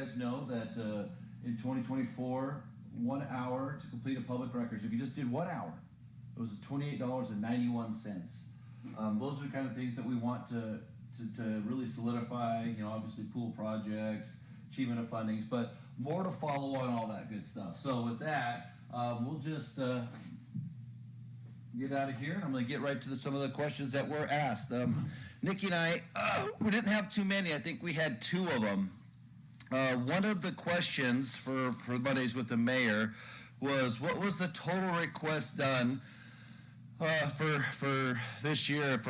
guys know that in 2024, 1 hour to complete a public record. So if you just did 1 hour, it was $28.91. Those are the kind of things that we want to really solidify. You know, obviously pool projects, achievement of fundings, but more to follow on all that good stuff. So with that, we'll just get out of here, and I'm going to get right to some of the questions that were asked. Nikki and I, we didn't have too many. I think we had 2 of them. One of the questions for Mondays with the mayor was, what was the total request done for this year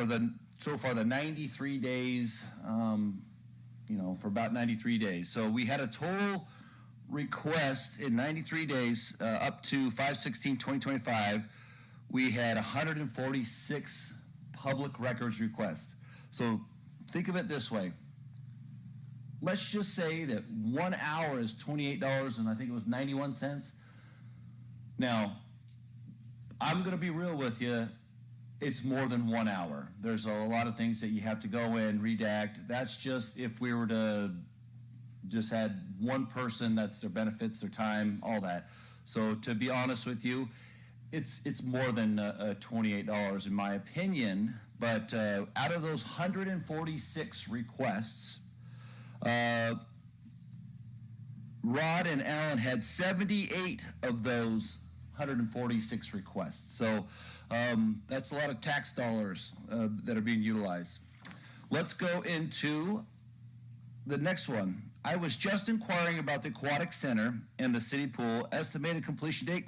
so far the 93 days, for about 93 days. So we had a total request in 93 days up to 5/16/2025. We had 146 public records requests. So think of it this way. Let's just say that 1 hour is $28 and I think it was 91 cents. Now, I'm going to be real with you. It's more than 1 hour. There's a lot of things that you have to go in, redact. That's just if we were to just had one person, that's their benefits, their time, all that. So to be honest with you, it's more than $28 in my opinion. But out of those 146 requests, Rod and Alan had 78 of those 146 requests. So that's a lot of tax dollars that are being utilized. Let's go into the next one. I was just inquiring about the Aquatic Center and the city pool. Estimated completion date, ?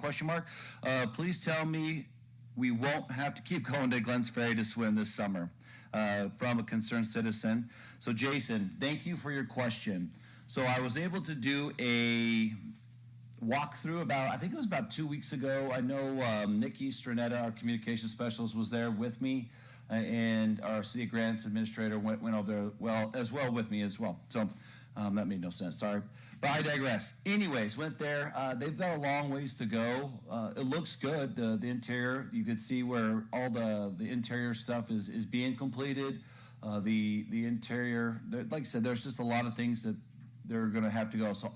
Please tell me we won't have to keep going to Glens Ferry to swim this summer. From a concerned citizen. So Jason, thank you for your question. So I was able to do a walkthrough I think it was about 2 weeks ago. I know Nikki Stranetta, our communication specialist, was there with me, and our city grants administrator went over there as well with me as well. So that made no sense, sorry. But I digress. Anyways, went there. They've got a long ways to go. It looks good, the interior. You could see where all the interior stuff is being completed. The interior, like I said, there's just a lot of things that they're going to have to go. So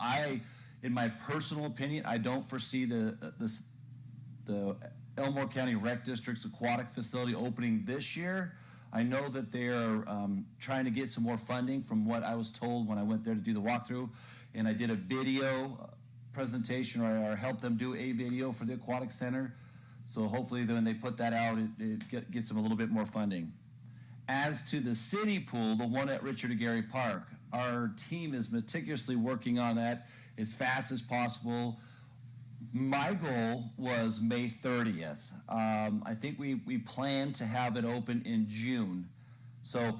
in my personal opinion, I don't foresee the Elmore County Rec District's aquatic facility opening this year. I know that they're trying to get some more funding from what I was told when I went there to do the walkthrough. And I did a video presentation, or helped them do a video for the Aquatic Center. So hopefully when they put that out, it gets them a little bit more funding. As to the city pool, the one at Richard Aguirre Park, our team is meticulously working on that as fast as possible. My goal was May 30th. I think we plan to have it open in June. So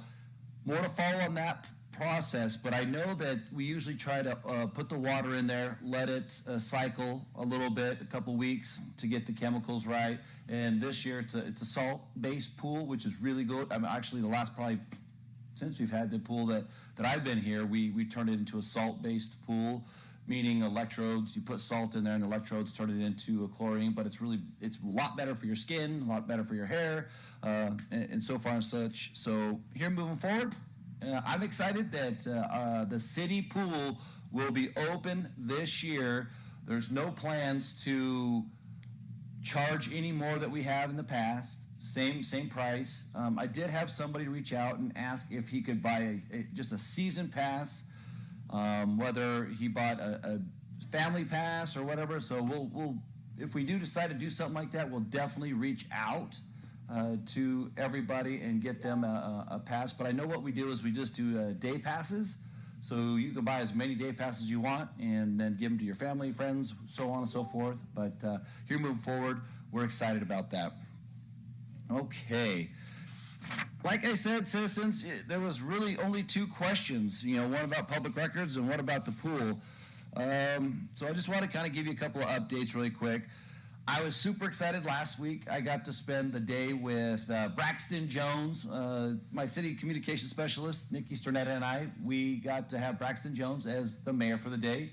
more to follow on that process, but I know that we usually try to put the water in there, let it cycle a little bit, a couple weeks to get the chemicals right. And this year it's a salt-based pool, which is really good. I mean, actually, the last probably since we've had the pool that I've been here, we turned it into a salt-based pool, meaning electrodes. You put salt in there, and electrodes turn it into a chlorine. But it's a lot better for your skin, a lot better for your hair, and so far and such. So here moving forward. I'm excited that the city pool will be open this year. There's no plans to charge any more that we have in the past. Same price. I did have somebody reach out and ask if he could buy just a season pass, whether he bought a family pass or whatever. So we'll if we do decide to do something like that, we'll definitely reach out to everybody and get them a pass. But I know what we do is we just do day passes. So you can buy as many day passes as you want and then give them to your family, friends, so on and so forth. But here moving forward, we're excited about that. Okay. Like I said, citizens, there was really only 2 questions, one about public records and one about the pool. So I just want to kind of give you a couple of updates really quick. I was super excited last week. I got to spend the day with Braxton Jones, my city communication specialist, Nikki Stranetta, and I. We got to have Braxton Jones as the mayor for the day.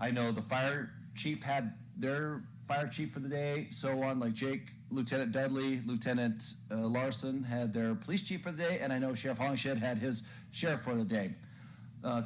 I know the fire chief had their fire chief for the day, so on, like Jake, Lieutenant Dudley, Lieutenant Larson had their police chief for the day, and I know Sheriff Hollingshed had his sheriff for the day.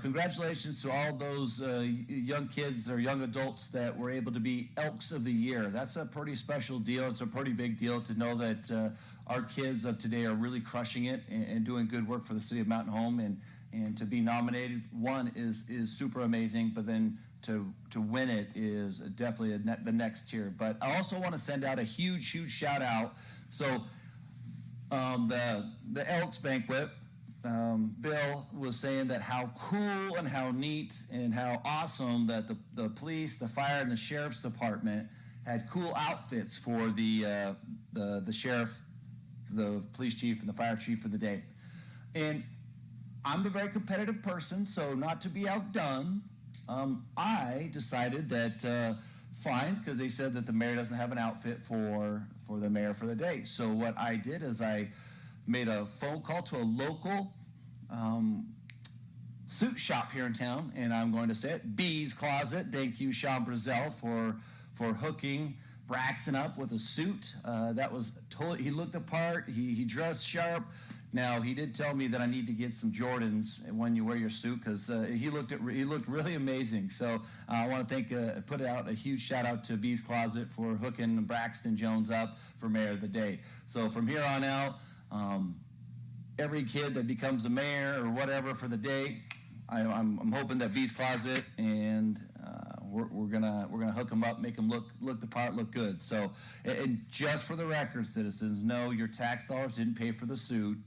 Congratulations to all those young kids or young adults that were able to be Elks of the Year. That's a pretty special deal. It's a pretty big deal to know that our kids of today are really crushing it and doing good work for the city of Mountain Home. And to be nominated, one, is super amazing, but then to win it is definitely the next tier. But I also want to send out a huge shout out. So the Elks banquet, Bill was saying that how cool and how neat and how awesome that the police, the fire, and the sheriff's department had cool outfits for the sheriff, the police chief, and the fire chief for the day. And I'm a very competitive person, so not to be outdone, I decided that fine, because they said that the mayor doesn't have an outfit for the mayor for the day. So what I did is I made a phone call to a local suit shop here in town, and I'm going to say it, Bee's Closet. Thank you, Sean Brazel, for hooking Braxton up with a suit. That was totally, he looked apart, he dressed sharp. Now, he did tell me that I need to get some Jordans when you wear your suit, because he looked really amazing. So I want to put out a huge shout out to Bee's Closet for hooking Braxton Jones up for Mayor of the Day. So from here on out, every kid that becomes a mayor or whatever for the day, I'm hoping that Bee's Closet and we're gonna hook them up, make them look the part, look good. So, and just for the record, citizens, no, your tax dollars didn't pay for the suit.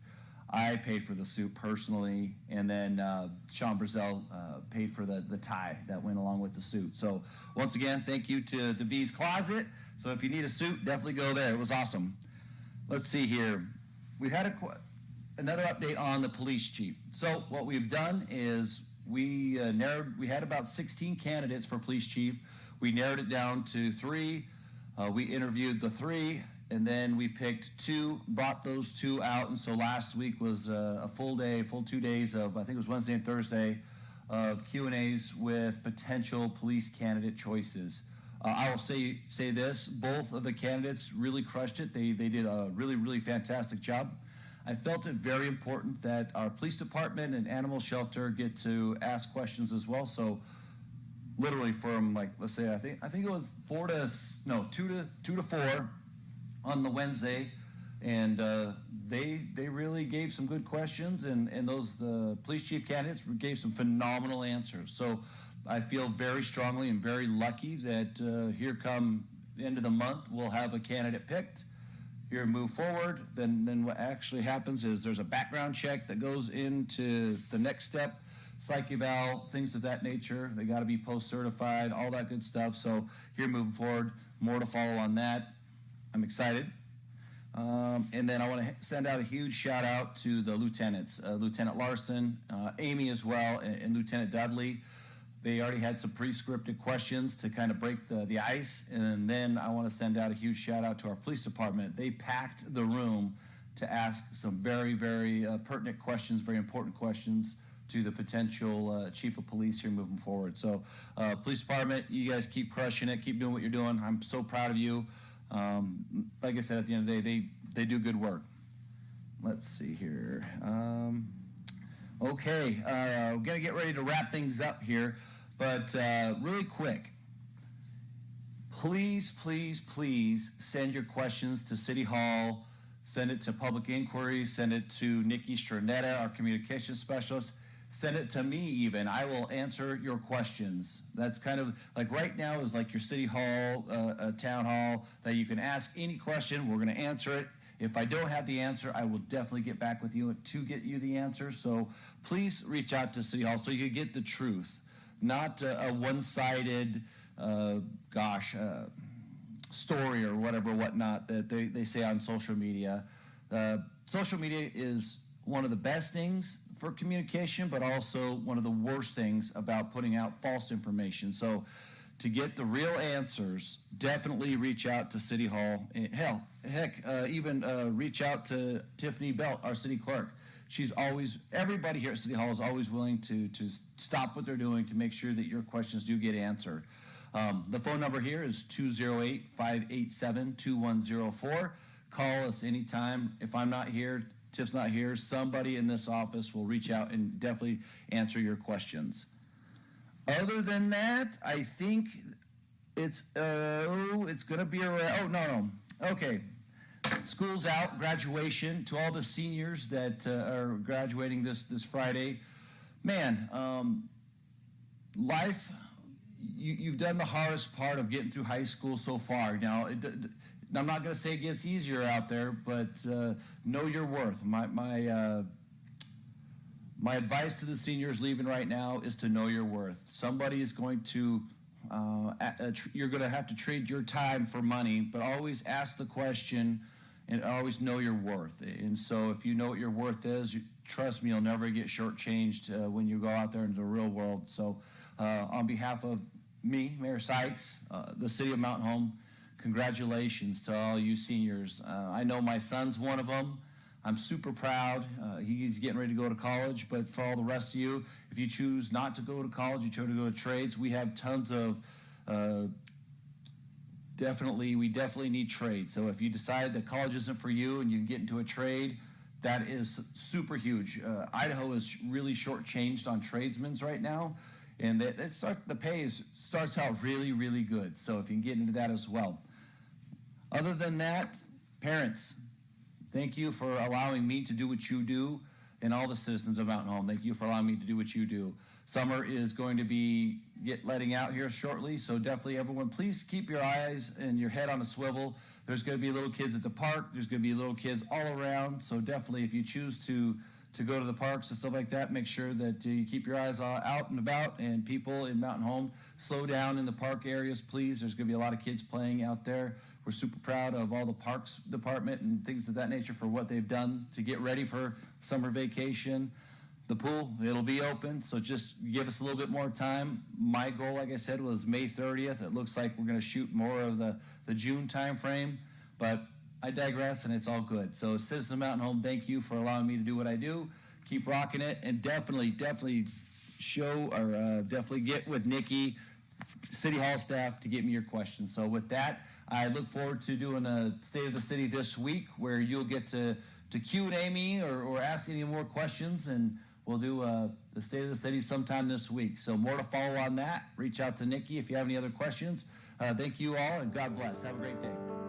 I paid for the suit personally, and then Sean Brazel paid for the tie that went along with the suit. So once again, thank you to the Bee's Closet. So if you need a suit, definitely go there. It was awesome. Let's see here. We had another update on the police chief. So what we've done is we had about 16 candidates for police chief. We narrowed it down to 3. We interviewed the 3, and then we picked 2, brought those 2 out. And so last week was a full 2 days of, I think it was Wednesday and Thursday, of Q&As with potential police candidate choices. I will say this, both of the candidates really crushed it. They did a really fantastic job. I felt it very important that our police department and animal shelter get to ask questions as well. So literally from, like, let's say, I think it was 2 to 4 on the Wednesday, and they really gave some good questions, and those police chief candidates gave some phenomenal answers. So I feel very strongly and very lucky that here come the end of the month, we'll have a candidate picked. Here, move forward. Then what actually happens is there's a background check that goes into the next step, psych eval, things of that nature. They got to be post-certified, all that good stuff. So here, moving forward, more to follow on that. I'm excited. And then I want to send out a huge shout out to the lieutenants, Lieutenant Larson, Amy as well, and Lieutenant Dudley. They already had some pre-scripted questions to kind of break the ice. And then I want to send out a huge shout out to our police department. They packed the room to ask some very pertinent questions, very important questions to the potential chief of police here moving forward. So police department, you guys keep crushing it, keep doing what you're doing. I'm so proud of you. Like I said, at the end of the day, they do good work. Let's see here. Okay, we're going to get ready to wrap things up here. But really quick, please send your questions to City Hall, send it to Public Inquiry, send it to Nikki Stronetta, our communications specialist, send it to me even. I will answer your questions. That's kind of like right now is like your City Hall, town hall, that you can ask any question. We're going to answer it. If I don't have the answer, I will definitely get back with you to get you the answer. So please reach out to City Hall so you can get the truth. Not a one-sided, story or whatnot that they say on social media. Social media is one of the best things for communication, but also one of the worst things about putting out false information. So to get the real answers, definitely reach out to City Hall. Even reach out to Tiffany Belt, our city clerk. Everybody here at City Hall is always willing to stop what they're doing to make sure that your questions do get answered. The phone number here is 208-587-2104. Call us anytime. If I'm not here, Tiff's not here, somebody in this office will reach out and definitely answer your questions. Other than that, I think it's going to be around. Oh, no. Okay. School's out, graduation. To all the seniors that are graduating this Friday, man, life, you've done the hardest part of getting through high school so far. Now, I'm not going to say it gets easier out there, but know your worth. My advice to the seniors leaving right now is to know your worth. Somebody is going to, you're going to have to trade your time for money, but always ask the question and always know your worth. And so if you know what your worth is, trust me, you'll never get shortchanged when you go out there into the real world. So on behalf of me, Mayor Sykes, the city of Mountain Home, congratulations to all you seniors. I know my son's one of them. I'm super proud. He's getting ready to go to college, but for all the rest of you, if you choose not to go to college, you choose to go to trades, we have tons of, we definitely need trades. So if you decide that college isn't for you and you can get into a trade, that is super huge. Idaho is really shortchanged on tradesmen's right now, and the pay starts out really, really good. So if you can get into that as well. Other than that, parents, thank you for allowing me to do what you do, and all the citizens of Mountain Home, thank you for allowing me to do what you do. Summer is going to be letting out here shortly, so definitely everyone, please keep your eyes and your head on a swivel. There's going to be little kids at the park. There's going to be little kids all around, so definitely if you choose to go to the parks and stuff like that, make sure that you keep your eyes out and about, and people in Mountain Home, slow down in the park areas, please. There's going to be a lot of kids playing out there. We're super proud of all the parks department and things of that nature for what they've done to get ready for summer vacation. The pool, it'll be open, so just give us a little bit more time. My goal, like I said, was May 30th. It looks like we're going to shoot more of the June time frame, but I digress, and it's all good. So Citizens of Mountain Home, thank you for allowing me to do what I do. Keep rocking it, and definitely get with Nikki, City Hall staff, to get me your questions. So with that, I look forward to doing a State of the City this week, where you'll get to Q&A me or ask any more questions, and we'll do the State of the City sometime this week. So more to follow on that. Reach out to Nikki if you have any other questions. Thank you all, and God bless. Have a great day.